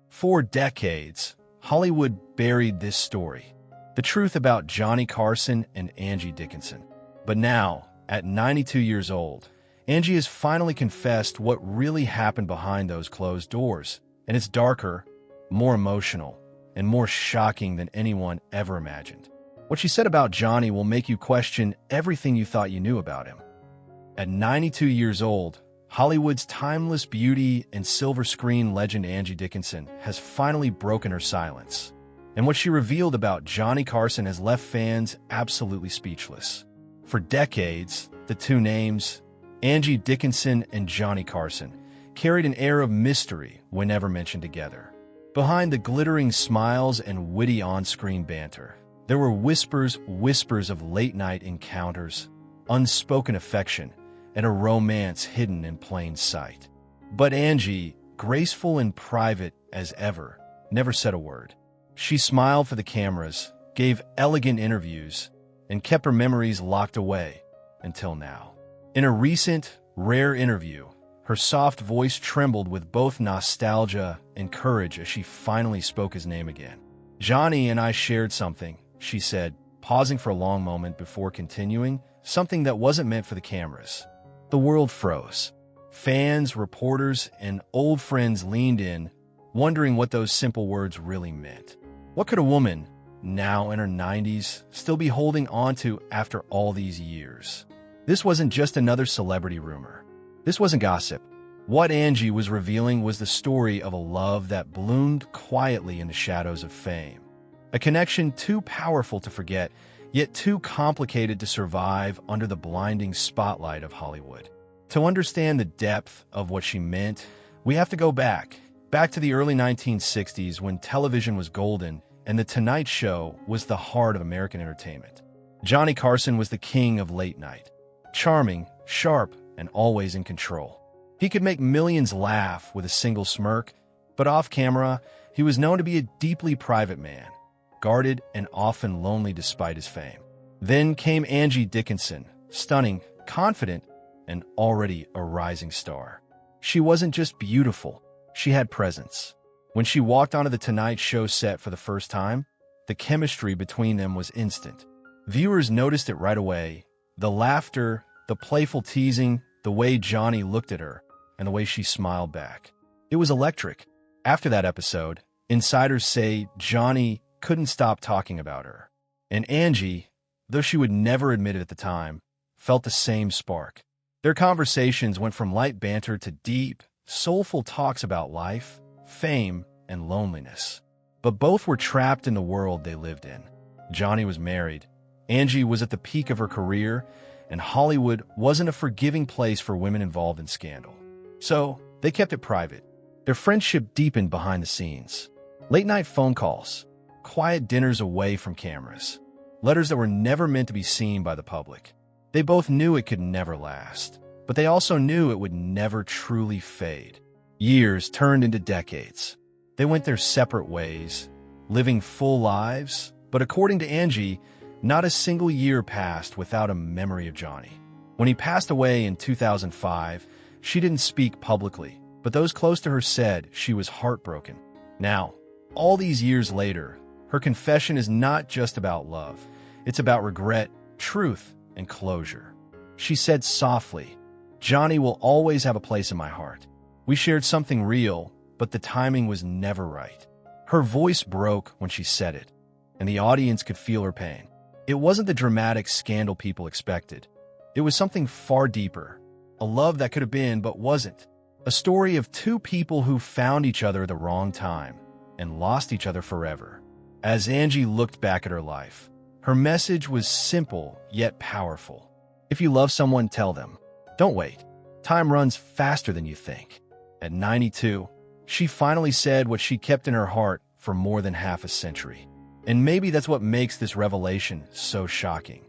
For decades, Hollywood buried this story, the truth about Johnny Carson and Angie Dickinson. But now, at 92 years old, Angie has finally confessed what really happened behind those closed doors, and it's darker, more emotional, and more shocking than anyone ever imagined. What she said about Johnny will make you question everything you thought you knew about him. At 92 years old, Hollywood's timeless beauty and silver screen legend Angie Dickinson has finally broken her silence. And what she revealed about Johnny Carson has left fans absolutely speechless. For decades, the two names, Angie Dickinson and Johnny Carson, carried an air of mystery whenever mentioned together. Behind the glittering smiles and witty on-screen banter, there were whispers of late-night encounters, unspoken affection, and a romance hidden in plain sight. But Angie, graceful and private as ever, never said a word. She smiled for the cameras, gave elegant interviews, and kept her memories locked away until now. In a recent, rare interview, her soft voice trembled with both nostalgia and courage as she finally spoke his name again. "Johnny and I shared something," she said, pausing for a long moment before continuing, "something that wasn't meant for the cameras." The world froze. Fans, reporters, and old friends leaned in, wondering what those simple words really meant. What could a woman, now in her 90s, still be holding on to after all these years? This wasn't just another celebrity rumor. This wasn't gossip. What Angie was revealing was the story of a love that bloomed quietly in the shadows of fame. A connection too powerful to forget, yet too complicated to survive under the blinding spotlight of Hollywood. To understand the depth of what she meant, we have to go back to the early 1960s when television was golden and The Tonight Show was the heart of American entertainment. Johnny Carson was the king of late night. Charming, sharp, and always in control. He could make millions laugh with a single smirk, but off camera, he was known to be a deeply private man, guarded and often lonely despite his fame. Then came Angie Dickinson, stunning, confident, and already a rising star. She wasn't just beautiful, she had presence. When she walked onto The Tonight Show set for the first time, the chemistry between them was instant. Viewers noticed it right away. The laughter, the playful teasing, the way Johnny looked at her, and the way she smiled back. It was electric. After that episode, insiders say Johnny couldn't stop talking about her. And Angie, though she would never admit it at the time, felt the same spark. Their conversations went from light banter to deep, soulful talks about life, fame, and loneliness. But both were trapped in the world they lived in. Johnny was married. Angie was at the peak of her career, and Hollywood wasn't a forgiving place for women involved in scandal. So, they kept it private. Their friendship deepened behind the scenes. Late-night phone calls, quiet dinners away from cameras, letters that were never meant to be seen by the public. They both knew it could never last, but they also knew it would never truly fade. Years turned into decades. They went their separate ways, living full lives, but according to Angie, not a single year passed without a memory of Johnny. When he passed away in 2005, she didn't speak publicly, but those close to her said she was heartbroken. Now, all these years later, her confession is not just about love. It's about regret, truth, and closure. She said softly, "Johnny will always have a place in my heart. We shared something real, but the timing was never right." Her voice broke when she said it, and the audience could feel her pain. It wasn't the dramatic scandal people expected. It was something far deeper, a love that could have been but wasn't. A story of two people who found each other at the wrong time and lost each other forever. As Angie looked back at her life, her message was simple yet powerful. If you love someone, tell them. Don't wait. Time runs faster than you think. At 92, she finally said what she kept in her heart for more than half a century. And maybe that's what makes this revelation so shocking.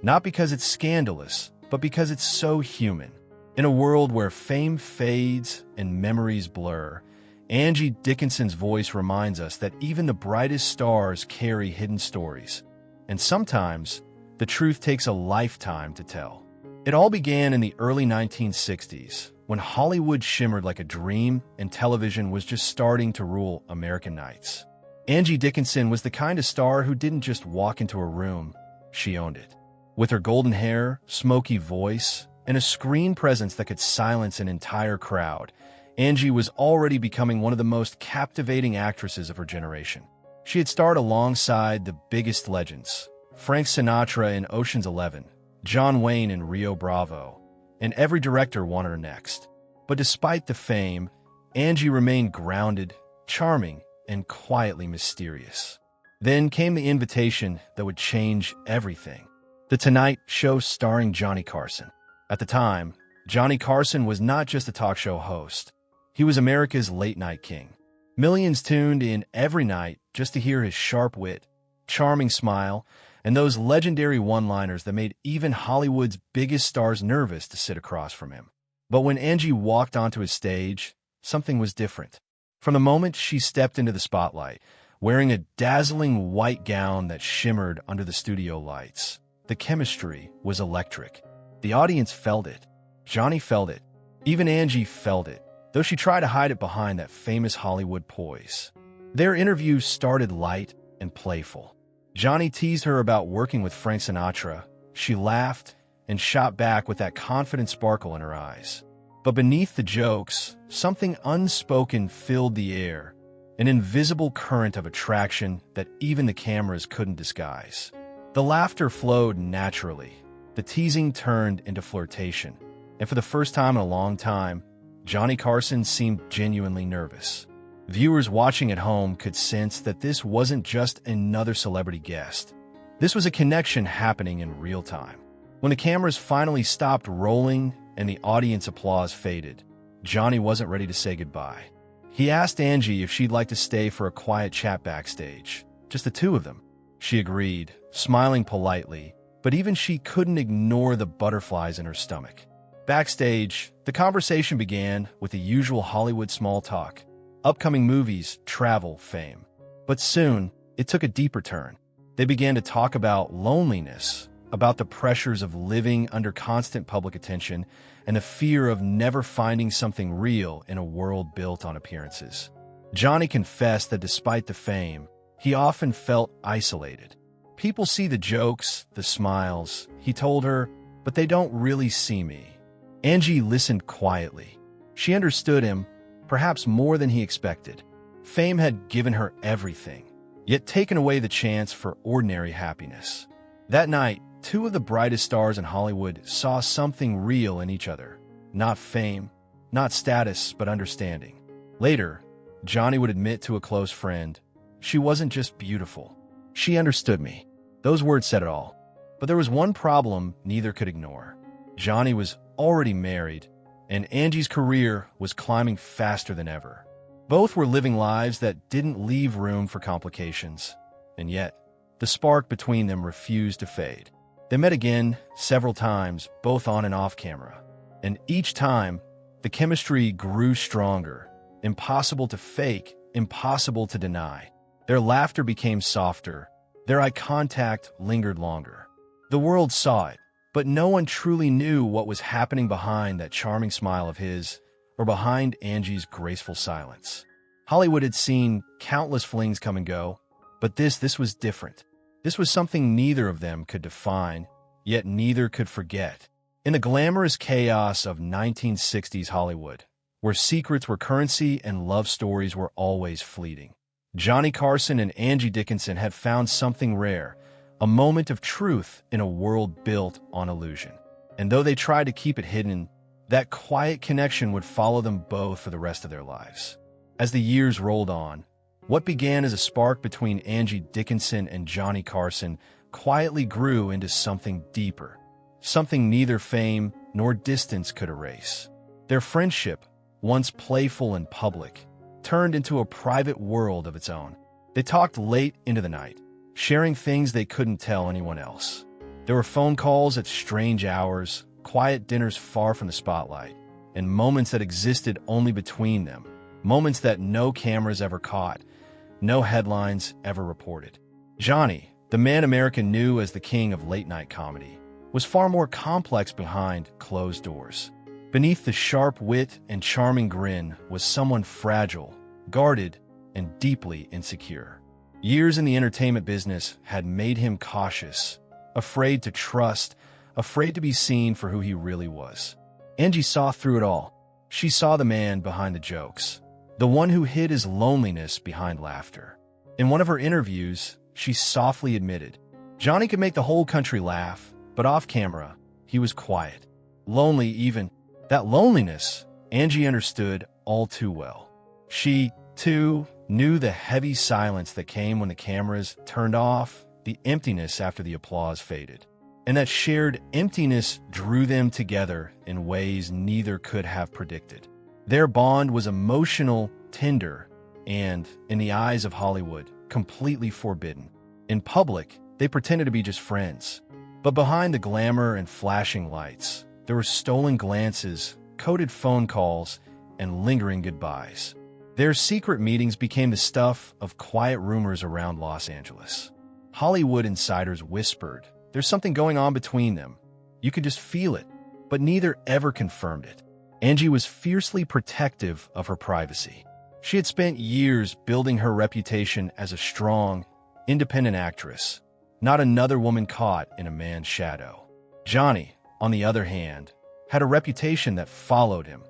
Not because it's scandalous, but because it's so human. In a world where fame fades and memories blur, Angie Dickinson's voice reminds us that even the brightest stars carry hidden stories. And sometimes, the truth takes a lifetime to tell. It all began in the early 1960s, when Hollywood shimmered like a dream and television was just starting to rule American nights. Angie Dickinson was the kind of star who didn't just walk into a room, she owned it. With her golden hair, smoky voice, and a screen presence that could silence an entire crowd, Angie was already becoming one of the most captivating actresses of her generation. She had starred alongside the biggest legends, Frank Sinatra in Ocean's 11, John Wayne in Rio Bravo, and every director wanted her next. But despite the fame, Angie remained grounded, charming, and quietly mysterious. Then came the invitation that would change everything. The Tonight Show starring Johnny Carson. At the time, Johnny Carson was not just a talk show host. He was America's late-night king. Millions tuned in every night just to hear his sharp wit, charming smile, and those legendary one-liners that made even Hollywood's biggest stars nervous to sit across from him. But when Angie walked onto his stage, something was different. From the moment she stepped into the spotlight, wearing a dazzling white gown that shimmered under the studio lights, the chemistry was electric. The audience felt it. Johnny felt it. Even Angie felt it, though she tried to hide it behind that famous Hollywood poise. Their interview started light and playful. Johnny teased her about working with Frank Sinatra. She laughed and shot back with that confident sparkle in her eyes. But beneath the jokes, something unspoken filled the air, an invisible current of attraction that even the cameras couldn't disguise. The laughter flowed naturally. The teasing turned into flirtation, and for the first time in a long time, Johnny Carson seemed genuinely nervous. Viewers watching at home could sense that this wasn't just another celebrity guest. This was a connection happening in real time. When the cameras finally stopped rolling and the audience applause faded, Johnny wasn't ready to say goodbye. He asked Angie if she'd like to stay for a quiet chat backstage, just the two of them. She agreed, smiling politely, but even she couldn't ignore the butterflies in her stomach. Backstage, the conversation began with the usual Hollywood small talk. Upcoming movies, travel, fame. But soon, it took a deeper turn. They began to talk about loneliness, about the pressures of living under constant public attention, and the fear of never finding something real in a world built on appearances. Johnny confessed that despite the fame, he often felt isolated. People see the jokes, the smiles, he told her, but they don't really see me. Angie listened quietly. She understood him, perhaps more than he expected. Fame had given her everything, yet taken away the chance for ordinary happiness. That night, two of the brightest stars in Hollywood saw something real in each other. Not fame, not status, but understanding. Later, Johnny would admit to a close friend, "She wasn't just beautiful. She understood me." Those words said it all. But there was one problem neither could ignore. Johnny was already married, and Angie's career was climbing faster than ever. Both were living lives that didn't leave room for complications, and yet, the spark between them refused to fade. They met again several times, both on and off camera, and each time, the chemistry grew stronger, impossible to fake, impossible to deny. Their laughter became softer, their eye contact lingered longer. The world saw it, but no one truly knew what was happening behind that charming smile of his, or behind Angie's graceful silence. Hollywood had seen countless flings come and go, but this was different. This was something neither of them could define, yet neither could forget. In the glamorous chaos of 1960s Hollywood, where secrets were currency and love stories were always fleeting, Johnny Carson and Angie Dickinson had found something rare, a moment of truth in a world built on illusion. And though they tried to keep it hidden, that quiet connection would follow them both for the rest of their lives. As the years rolled on, what began as a spark between Angie Dickinson and Johnny Carson quietly grew into something deeper, something neither fame nor distance could erase. Their friendship, once playful and public, turned into a private world of its own. They talked late into the night, sharing things they couldn't tell anyone else. There were phone calls at strange hours, quiet dinners far from the spotlight, and moments that existed only between them, moments that no cameras ever caught, no headlines ever reported. Johnny, the man America knew as the king of late-night comedy, was far more complex behind closed doors. Beneath the sharp wit and charming grin was someone fragile, guarded, and deeply insecure. Years in the entertainment business had made him cautious, afraid to trust, afraid to be seen for who he really was. Angie saw through it all. She saw the man behind the jokes, the one who hid his loneliness behind laughter. In one of her interviews, she softly admitted, Johnny could make the whole country laugh, but off camera, he was quiet. Lonely even. That loneliness, Angie understood all too well. She, too, knew the heavy silence that came when the cameras turned off, the emptiness after the applause faded. And that shared emptiness drew them together in ways neither could have predicted. Their bond was emotional, tender, and, in the eyes of Hollywood, completely forbidden. In public, they pretended to be just friends. But behind the glamour and flashing lights, there were stolen glances, coded phone calls, and lingering goodbyes. Their secret meetings became the stuff of quiet rumors around Los Angeles. Hollywood insiders whispered, there's something going on between them. You could just feel it, but neither ever confirmed it. Angie was fiercely protective of her privacy. She had spent years building her reputation as a strong, independent actress, not another woman caught in a man's shadow. Johnny, on the other hand, had a reputation that followed him.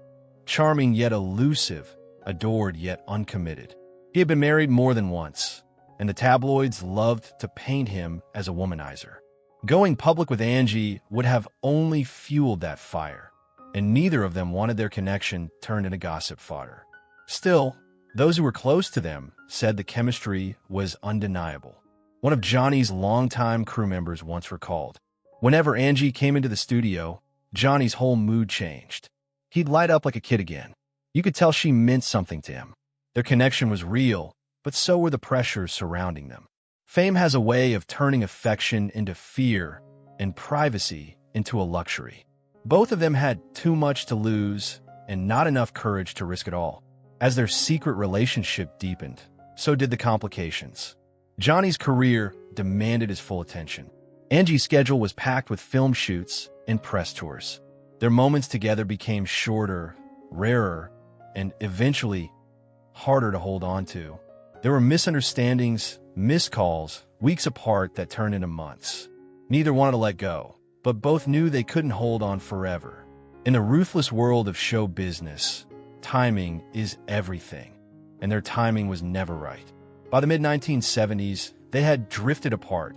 Charming yet elusive, adored yet uncommitted. He had been married more than once, and the tabloids loved to paint him as a womanizer. Going public with Angie would have only fueled that fire, and neither of them wanted their connection turned into gossip fodder. Still, those who were close to them said the chemistry was undeniable. One of Johnny's longtime crew members once recalled, whenever Angie came into the studio, Johnny's whole mood changed. He'd light up like a kid again. You could tell she meant something to him. Their connection was real, but so were the pressures surrounding them. Fame has a way of turning affection into fear and privacy into a luxury. Both of them had too much to lose and not enough courage to risk it all. As their secret relationship deepened, so did the complications. Johnny's career demanded his full attention. Angie's schedule was packed with film shoots and press tours. Their moments together became shorter, rarer, and eventually harder to hold on to. There were misunderstandings, missed calls, weeks apart that turned into months. Neither wanted to let go, but both knew they couldn't hold on forever. In the ruthless world of show business, timing is everything, and their timing was never right. By the mid-1970s, they had drifted apart,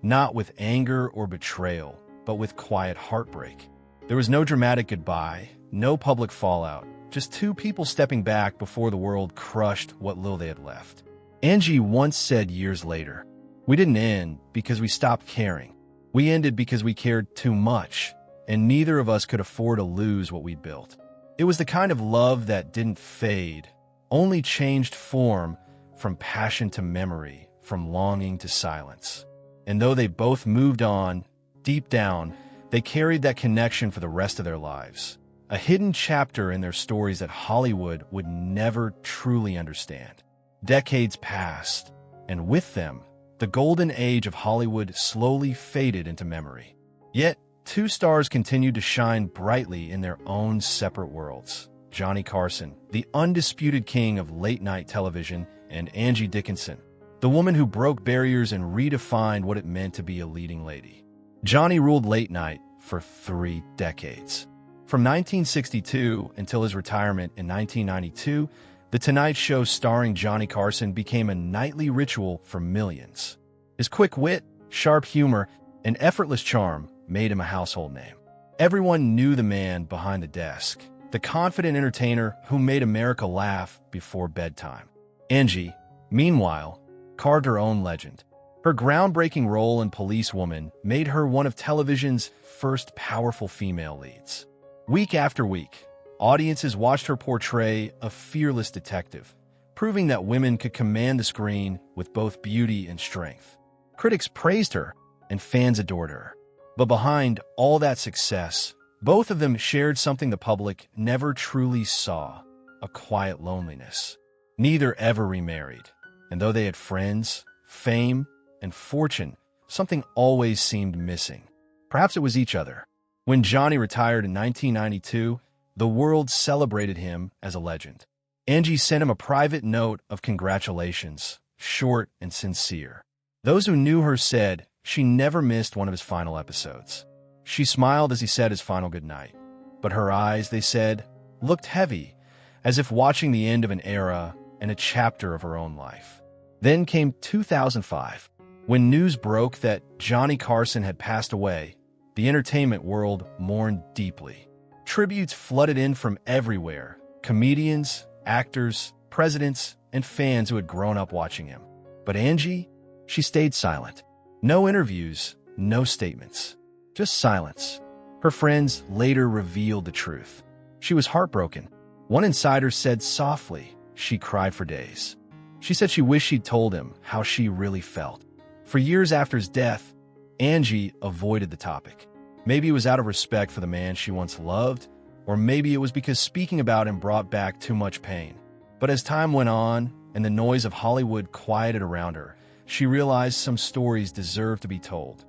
not with anger or betrayal, but with quiet heartbreak. There was no dramatic goodbye, no public fallout, just two people stepping back before the world crushed what little they had left. Angie once said years later, "We didn't end because we stopped caring. We ended because we cared too much, and neither of us could afford to lose what we'd built." It was the kind of love that didn't fade, only changed form from passion to memory, from longing to silence. And though they both moved on, deep down, they carried that connection for the rest of their lives. A hidden chapter in their stories that Hollywood would never truly understand. Decades passed, and with them, the golden age of Hollywood slowly faded into memory. Yet, two stars continued to shine brightly in their own separate worlds. Johnny Carson, the undisputed king of late-night television, and Angie Dickinson, the woman who broke barriers and redefined what it meant to be a leading lady. Johnny ruled late night for 3 decades. From 1962 until his retirement in 1992, The Tonight Show starring Johnny Carson became a nightly ritual for millions. His quick wit, sharp humor, and effortless charm made him a household name. Everyone knew the man behind the desk, the confident entertainer who made America laugh before bedtime. Angie, meanwhile, carved her own legend. Her groundbreaking role in Policewoman made her one of television's first powerful female leads. Week after week, audiences watched her portray a fearless detective, proving that women could command the screen with both beauty and strength. Critics praised her, and fans adored her. But behind all that success, both of them shared something the public never truly saw: a quiet loneliness. Neither ever remarried, and though they had friends, fame, and fortune, something always seemed missing. Perhaps it was each other. When Johnny retired in 1992, The world celebrated him as a legend. Angie sent him a private note of congratulations, short and sincere. Those who knew her said she never missed one of his final episodes. She smiled as he said his final goodnight. But her eyes, they said, looked heavy, as if watching the end of an era and a chapter of her own life. Then came 2005. When news broke that Johnny Carson had passed away, the entertainment world mourned deeply. Tributes flooded in from everywhere: comedians, actors, presidents, and fans who had grown up watching him. But Angie, she stayed silent. No interviews, no statements, just silence. Her friends later revealed the truth. She was heartbroken. One insider said softly she cried for days. She said she wished she'd told him how she really felt. For years after his death, Angie avoided the topic. Maybe it was out of respect for the man she once loved, or maybe it was because speaking about him brought back too much pain. But as time went on and the noise of Hollywood quieted around her, she realized some stories deserved to be told.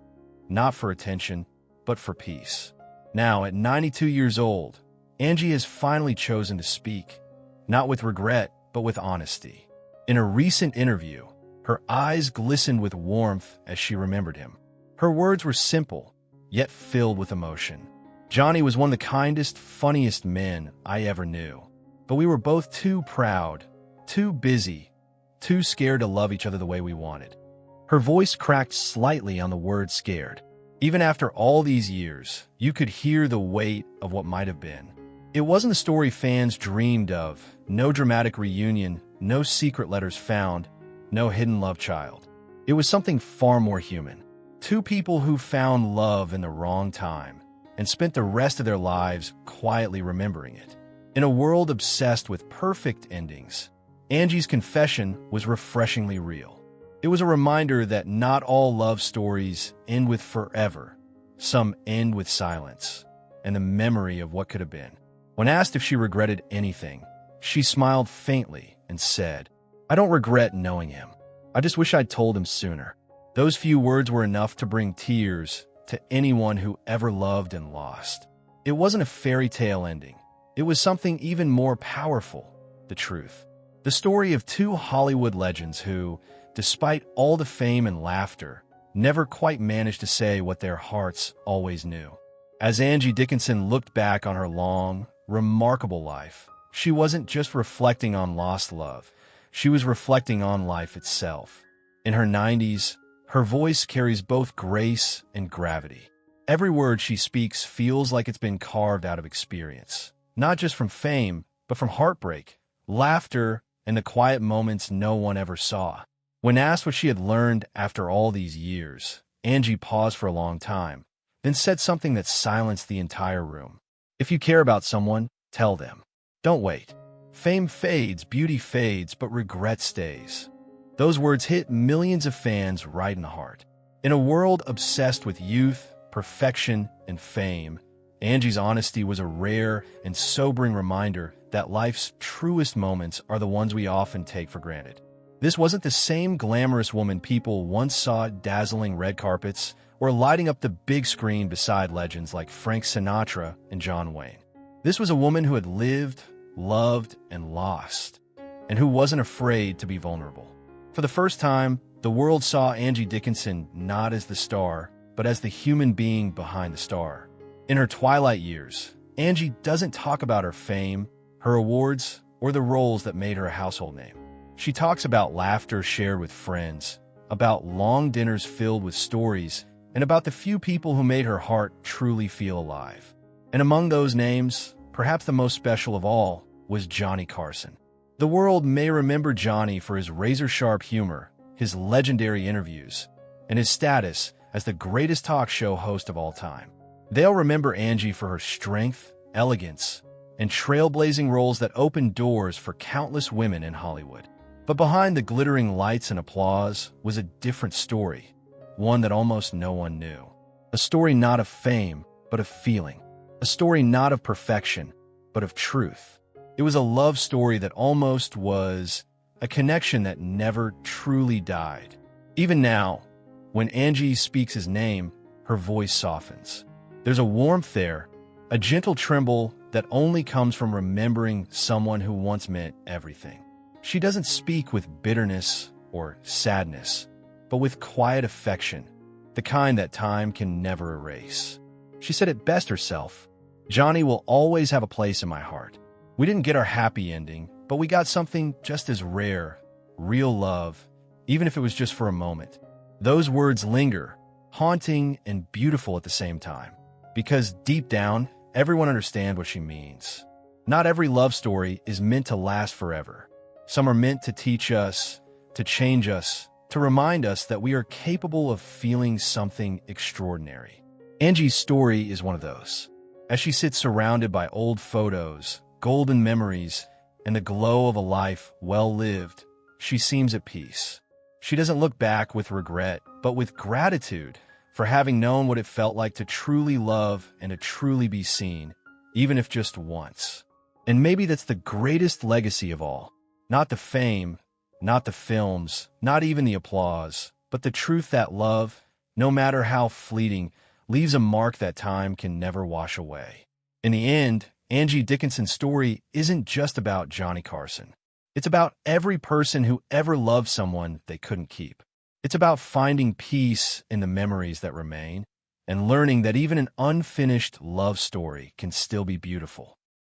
Not for attention, but for peace. Now, at 92 years old, Angie has finally chosen to speak, not with regret, but with honesty. In a recent interview, her eyes glistened with warmth as she remembered him. Her words were simple, yet filled with emotion. Johnny was one of the kindest, funniest men I ever knew. But we were both too proud, too busy, too scared to love each other the way we wanted. Her voice cracked slightly on the word scared. Even after all these years, you could hear the weight of what might have been. It wasn't the story fans dreamed of. No dramatic reunion, no secret letters found, no hidden love child. It was something far more human. Two people who found love in the wrong time and spent the rest of their lives quietly remembering it. In a world obsessed with perfect endings, Angie's confession was refreshingly real. It was a reminder that not all love stories end with forever. Some end with silence and the memory of what could have been. When asked if she regretted anything, she smiled faintly and said, "I don't regret knowing him. I just wish I'd told him sooner." Those few words were enough to bring tears to anyone who ever loved and lost. It wasn't a fairy tale ending. It was something even more powerful: the truth. The story of two Hollywood legends who, despite all the fame and laughter, never quite managed to say what their hearts always knew. As Angie Dickinson looked back on her long, remarkable life, she wasn't just reflecting on lost love. She was reflecting on life itself. In her 90s, her voice carries both grace and gravity. Every word she speaks feels like it's been carved out of experience, not just from fame, but from heartbreak, laughter, and the quiet moments no one ever saw. When asked what she had learned after all these years, Angie paused for a long time, then said something that silenced the entire room. "If you care about someone, tell them. Don't wait. Fame fades, beauty fades, but regret stays." Those words hit millions of fans right in the heart. In a world obsessed with youth, perfection, and fame, Angie's honesty was a rare and sobering reminder that life's truest moments are the ones we often take for granted. This wasn't the same glamorous woman people once saw at dazzling red carpets or lighting up the big screen beside legends like Frank Sinatra and John Wayne. This was a woman who had lived, loved, and lost, and who wasn't afraid to be vulnerable. For the first time, the world saw Angie Dickinson not as the star, but as the human being behind the star. In her twilight years, Angie doesn't talk about her fame, her awards, or the roles that made her a household name. She talks about laughter shared with friends, about long dinners filled with stories, and about the few people who made her heart truly feel alive. And among those names, perhaps the most special of all, was Johnny Carson. The world may remember Johnny for his razor-sharp humor, his legendary interviews, and his status as the greatest talk show host of all time. They'll remember Angie for her strength, elegance, and trailblazing roles that opened doors for countless women in Hollywood. But behind the glittering lights and applause was a different story, one that almost no one knew. A story not of fame, but of feeling. A story not of perfection, but of truth. It was a love story that almost was, a connection that never truly died. Even now, when Angie speaks his name, her voice softens. There's a warmth there, a gentle tremble that only comes from remembering someone who once meant everything. She doesn't speak with bitterness or sadness, but with quiet affection, the kind that time can never erase. She said it best herself, "Johnny will always have a place in my heart. We didn't get our happy ending, but we got something just as rare, real love, even if it was just for a moment." Those words linger, haunting and beautiful at the same time, because deep down, everyone understands what she means. Not every love story is meant to last forever. Some are meant to teach us, to change us, to remind us that we are capable of feeling something extraordinary. Angie's story is one of those. As she sits surrounded by old photos, golden memories, and the glow of a life well lived, she seems at peace. She doesn't look back with regret, but with gratitude for having known what it felt like to truly love and to truly be seen, even if just once. And maybe that's the greatest legacy of all. Not the fame, not the films, not even the applause, but the truth that love, no matter how fleeting, leaves a mark that time can never wash away. In the end, Angie Dickinson's story isn't just about Johnny Carson. It's about every person who ever loved someone they couldn't keep. It's about finding peace in the memories that remain and learning that even an unfinished love story can still be beautiful.